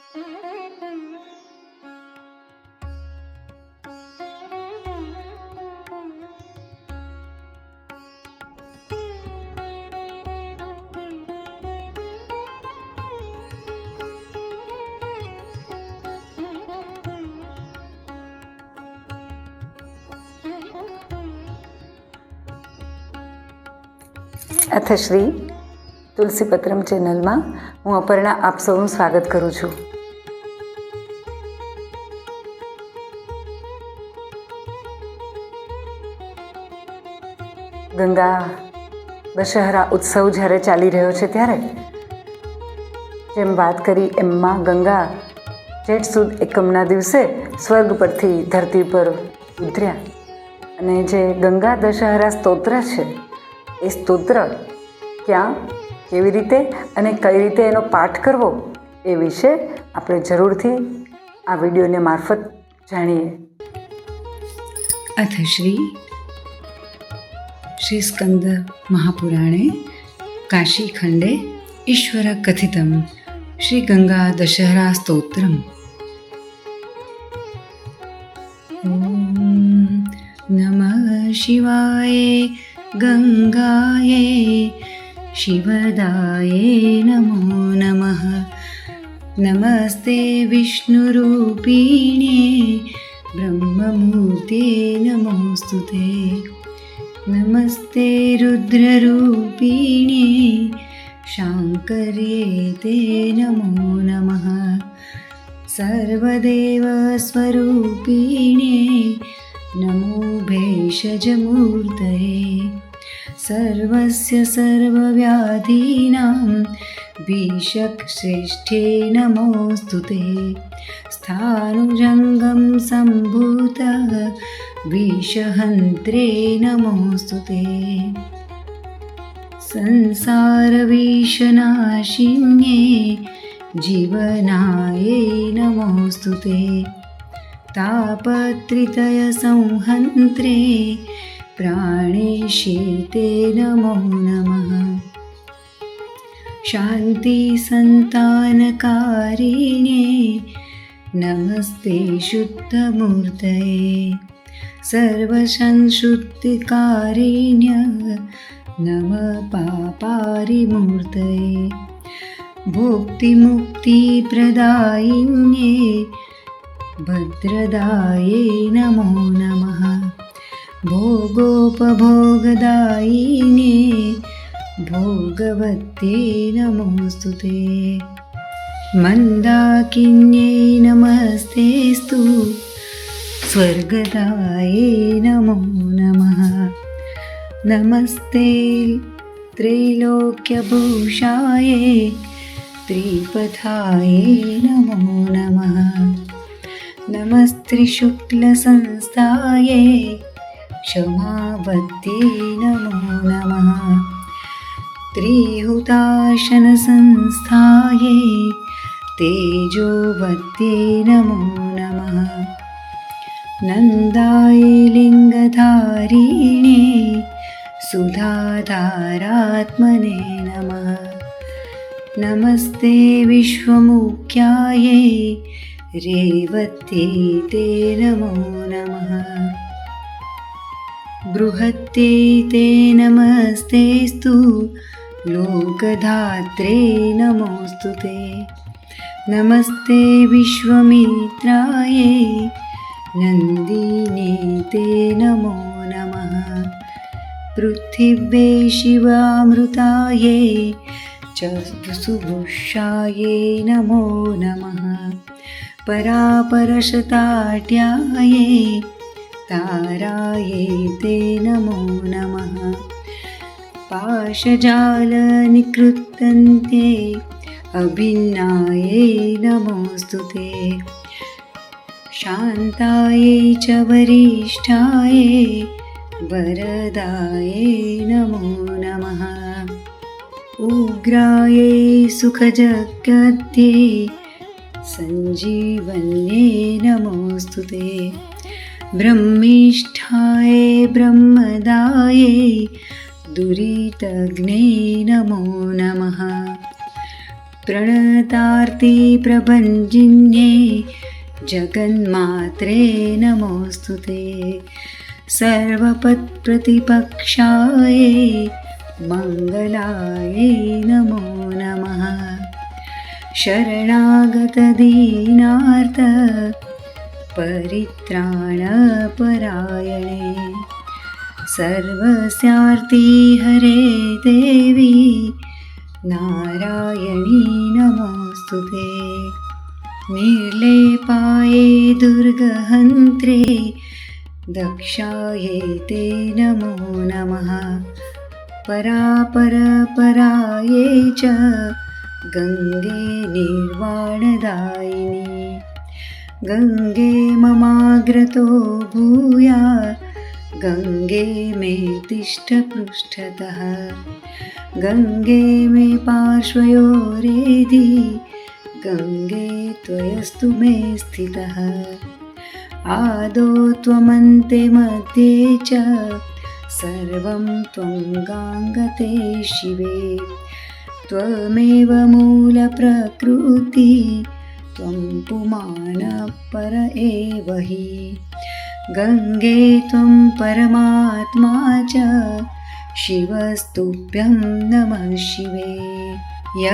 અથશ્રી તુલસીપત્રમ ચેનલમાં હું અપર્ણા આપ સૌનું સ્વાગત કરું છું. ગંગા દશહરા ઉત્સવ જ્યારે ચાલી રહ્યો છે ત્યારે જેમ વાત કરી એમમાં ગંગા જેઠ સુદ એકમના દિવસે સ્વર્ગ પરથી ધરતી પર ઉતર્યા અને જે ગંગા દશહરા સ્તોત્ર છે એ સ્તોત્ર ક્યાં, કેવી રીતે અને કઈ રીતે એનો પાઠ કરવો એ વિશે આપણે જરૂરથી આ વિડીયોને મારફત જાણીએ. અથ શ્રી સ્કંદ મહાપુરાણે કાશીખંડે ઈશ્વર કથિતમ શ્રી ગંગા દશહરા સ્તોત્રમ. નમઃ શિવાય ગંગાએ શિવદાયે નમો નમઃ. નમસ્તે વિષ્ણુરૂપિણે બ્રહ્મમૂર્તે નમોસ્તુતે. નમસ્તે રુદ્રરૂપિણે શાંકર્યે તે નમો નમઃ. સર્વદેવ સ્વરૂપિણે નમો ભેષજમૂર્તયે. સર્વસ્ય સર્વવ્યાધીનાં ભીષકશ્રેષ્ઠે નમોસ્તુતે. સ્થાણુજંગમ સંભૂતઃ વિષહંત્રે નમોસ્તુતે. સંસારવિષનાશિન્યે જીવનાય નમોસ્તુતે. તાપત્રિતય સંહંત્રે પ્રાણેશે તે નમો નમઃ. શાંતિ સંતાનકારિણે નમસ્તે શુદ્ધમૂર્તયે. સર્વસંશુદ્ધિકારિણ્ય નમ પાપારિમૂર્તયે. ભોક્તિમુક્તિપ્રદાયિન્યે ભદ્રદાયે નમો નમઃ. ભોગોપભોગદાયિને ભોગવત્યે નમોસ્તુતે. મંદાકિન્યે નમસ્તેસ્તુ સ્વર્ગદાયે નમો નમઃ. નમસ્તે ત્રૈલોક્યભૂષાય ત્રિપથાય નમો નમઃ. નમસ્ત્રિશુક્લસંસ્થાય ક્ષમાવત્યે નમો નમઃ. ત્રિહુતાશનસંસ્થાય તેજોવત્યે નમો નમઃ. નંદાય લિંગધારિણે સુધાધારાત્મને નમઃ. નમસ્તે વિશ્વમુખ્યાય રેવત્યે તે નમો નમઃ. બૃહત્યે તે નમસ્તેસ્તુ લોકધાત્રે નમોસ્તુતે. નમસ્તે વિશ્વમિત્રાય નંદિને તે નમો નમઃ. પૃથિવે શિવામૃતાય ચ સુભુષાય નમો નમઃ. પરાપરશતાટ્યાય તારાય તે નમો નમઃ. પાશજાલનિકૃત્તન્તે અભિન્નાય નમોસ્તુતે. શાંતાય ચ વરિષ્ઠાય વરદાય નમો નમઃ. ઉગ્રાય સુખજગત્યે સંજીવન્યે નમોસ્તુતે. બ્રહ્મિષ્ઠાય બ્રહ્મદાય દુરિતગ્ને નમો નમઃ. प्रणतार्ति प्रभञ्जिन्ये जगन्मात्रे नमोऽस्तुते सर्वपत्प्रतिपक्षाय मङ्गलाय नमो नमः शरणागतदीनार्थ परित्राणपरायणे सर्वस्यार्ति हरे देवी नारायणी नमोऽस्तुते निर्लेपाये दुर्गहन्त्रे दक्षायै ते नमो नमः परापरपरायै च गङ्गे निर्वाणदायिनी गङ्गे ममाग्रतो भूया गङ्गे मे तिष्ठपृष्ठतः गङ्गे मे पार्श्वयोरेधि गङ्गे त्वयस्तु मे स्थितः आदौ त्वमन्ते मध्ये च सर्वं त्वं गाङ्गते शिवे त्वमेव मूलप्रकृति त्वं पुमानः पर एव हि गङ्गे त्वं परमात्मा च शिवस्तुभ्यं नमः शिवे य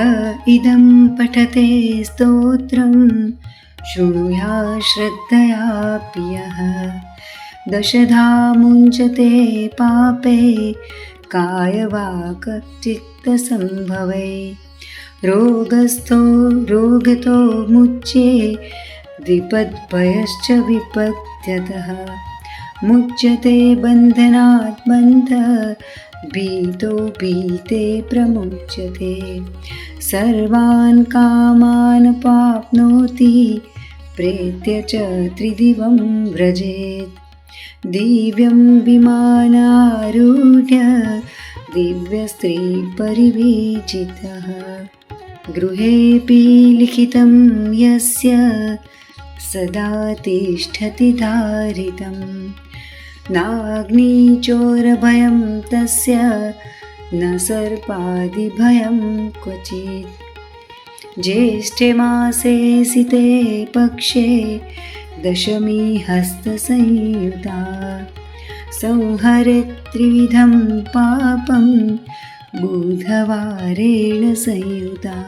इदं पठते स्तोत्रं शृणुया श्रद्धयापि यः दशधा मुञ्चते पापे कायवाक् चित्तसम्भवे रोगतो मुच्ये विपद्भयश्च विपद्यतः मुच्यते बन्धनात् बन्धः भीतो भीते प्रमुच्यते सर्वान् कामान् प्राप्नोति प्रेत्य च त्रिदिवं व्रजेत् दिव्यं विमानारूढ्य दिव्यस्त्रीपरिवेचितः गृहेऽपि लिखितं यस्य सदा तिष्ठति धारितं नाग्निचोरभयं तस्य न सर्पादिभयं क्वचित् ज्येष्ठे मासे सिते पक्षे दशमी हस्तसंयुता संहरे त्रिविधं पापं बुधवारेण संयुता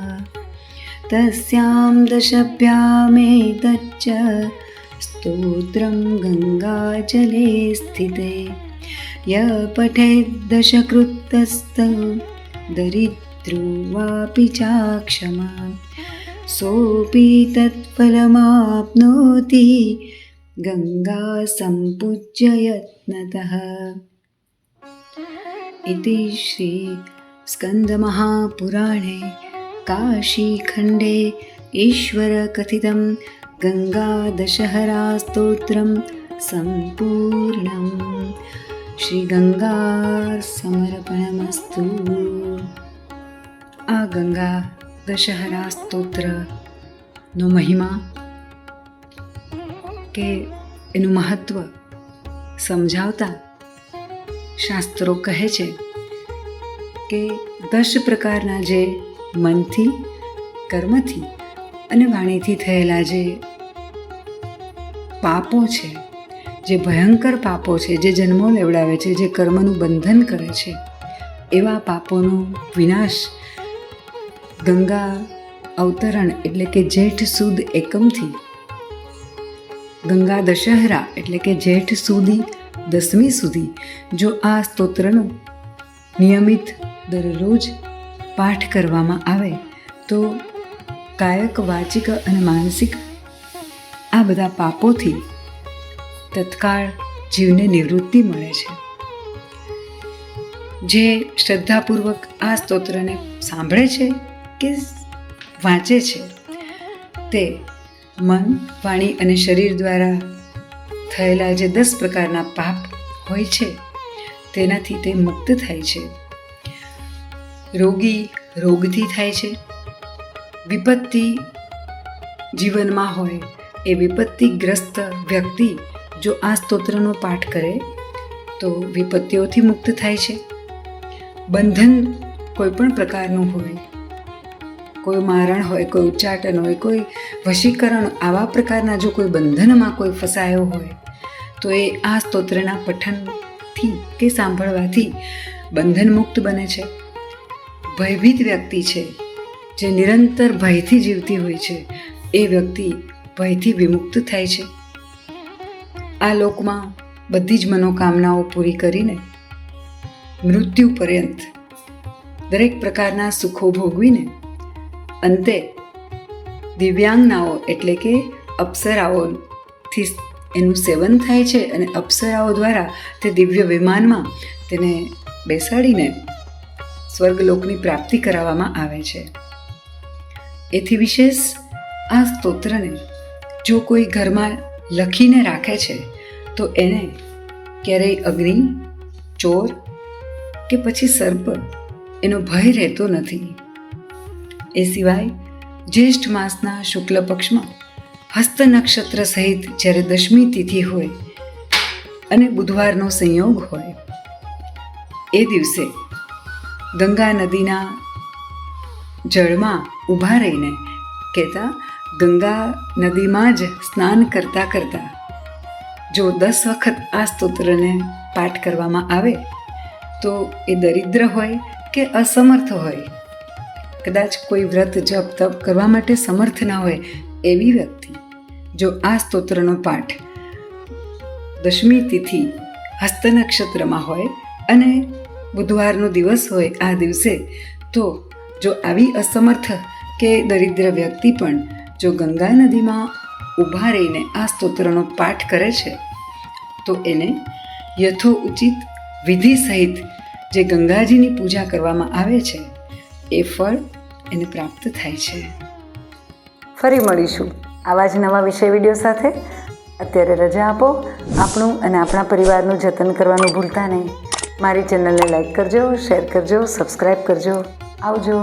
तस्यां दशभ्यामेतच्च स्तोत्रं गङ्गाजले स्थिते य पठेत् दशकृतस्तौ दरिद्रो वापि चाक्षमा सोऽपि तत्फलमाप्नोति गङ्गा सम्पूज्य यत्नतः इति श्री स्कन्दमहापुराणे काशीखण्डे ईश्वरकथितं गङ्गादशहरास्तोत्रं सम्पूर्णम् श्रीगङ्गासमर्पणमस्तु। આ ગંગા દશહરા સ્તોત્રનો મહિમા કે એનું મહત્ત્વ સમજાવતા શાસ્ત્રો કહે છે કે 10 પ્રકારના જે મનથી, કર્મથી અને વાણીથી થયેલા જે પાપો છે, જે ભયંકર પાપો છે, જે જન્મો લેવડાવે છે, જે કર્મનું બંધન કરે છે, એવા પાપોનો વિનાશ ગંગા અવતરણ એટલે કે જેઠ સુદ એકમથી ગંગા દશહરા એટલે કે જેઠ સુધી દસમી સુધી જો આ સ્તોત્રનો નિયમિત દરરોજ પાઠ કરવામાં આવે તો કાયક, વાચિક અને માનસિક આ બધા પાપોથી તત્કાળ જીવને નિવૃત્તિ મળે છે. જે શ્રદ્ધાપૂર્વક આ સ્તોત્રને સાંભળે છે કે વાંચે છે તે મન, વાણી અને શરીર દ્વારા થયેલા જે 10 પ્રકારના પાપ હોય છે તેનાથી તે મુક્ત થાય છે. રોગી રોગથી થાય છે. વિપત્તિ જીવનમાં હોય એ વિપત્તિગ્રસ્ત વ્યક્તિ જો આ સ્તોત્રનો પાઠ કરે તો વિપત્તિઓથી મુક્ત થાય છે. બંધન કોઈ પણ પ્રકારનું હોય, કોઈ મારણ હોય, કોઈ ઉચ્ચાટન હોય, કોઈ વશીકરણ, આવા પ્રકારના જો કોઈ બંધનમાં કોઈ ફસાયો હોય તો એ આ સ્તોત્રના પઠનથી કે સાંભળવાથી બંધન મુક્ત બને છે. ભયભીત વ્યક્તિ છે જે નિરંતર ભયથી જીવતી હોય છે એ વ્યક્તિ ભયથી વિમુક્ત થાય છે. આ લોકમાં બધી જ મનોકામનાઓ પૂરી કરીને મૃત્યુ પર્યંત દરેક પ્રકારના સુખો ભોગવીને અંતે દિવ્યાંગનાઓ એટલે કે અપ્સરાઓથી એનું સેવન થાય છે અને અપ્સરાઓ દ્વારા તે દિવ્ય વિમાનમાં તેને બેસાડીને સ્વર્ગલોકની પ્રાપ્તિ કરાવવામાં આવે છે. એથી વિશેષ આ સ્તોત્રને જો કોઈ ઘરમાં લખીને રાખે છે તો એને ક્યારેય અગ્નિ, ચોર કે પછી સર્પ એનો ભય રહેતો નથી. એ સિવાય જ્યેષ્ઠ માસના શુક્લ પક્ષમાં હસ્ત નક્ષત્ર સહિત જ્યારે દશમી તિથિ હોય અને બુધવારનો સંયોગ હોય એ દિવસે ગંગા નદીના જળમાં ઊભા રહીને કહેતા ગંગા નદીમાં જ સ્નાન કરતાં કરતાં જો 10 વખત આ સ્તોત્રને પાઠ કરવામાં આવે તો એ દરિદ્ર હોય કે અસમર્થ હોય, કદાચ કોઈ વ્રત જપ તપ કરવા માટે સમર્થ ના હોય એવી વ્યક્તિ જો આ સ્તોત્રનો પાઠ દશમી તિથિ હસ્ત નક્ષત્રમાં હોય અને બુધવારનો દિવસ હોય આ દિવસે, તો જો આવી અસમર્થ કે દરિદ્ર વ્યક્તિ પણ જો ગંગા નદીમાં ઊભા રહીને આ સ્તોત્રનો પાઠ કરે છે તો એને યથોઉચિત વિધિ સહિત જે ગંગાજીની પૂજા કરવામાં આવે છે એ ફળ એને પ્રાપ્ત થાય છે. ફરી મળીશું આવા જ નવા વિષય વિડીયો સાથે. અત્યારે રજા આપો. આપણું અને આપણા પરિવારનું જતન કરવાનું ભૂલતા નહીં. મારી ચેનલને લાઈક કરજો, શેર કરજો, સબસ્ક્રાઈબ કરજો. આવજો.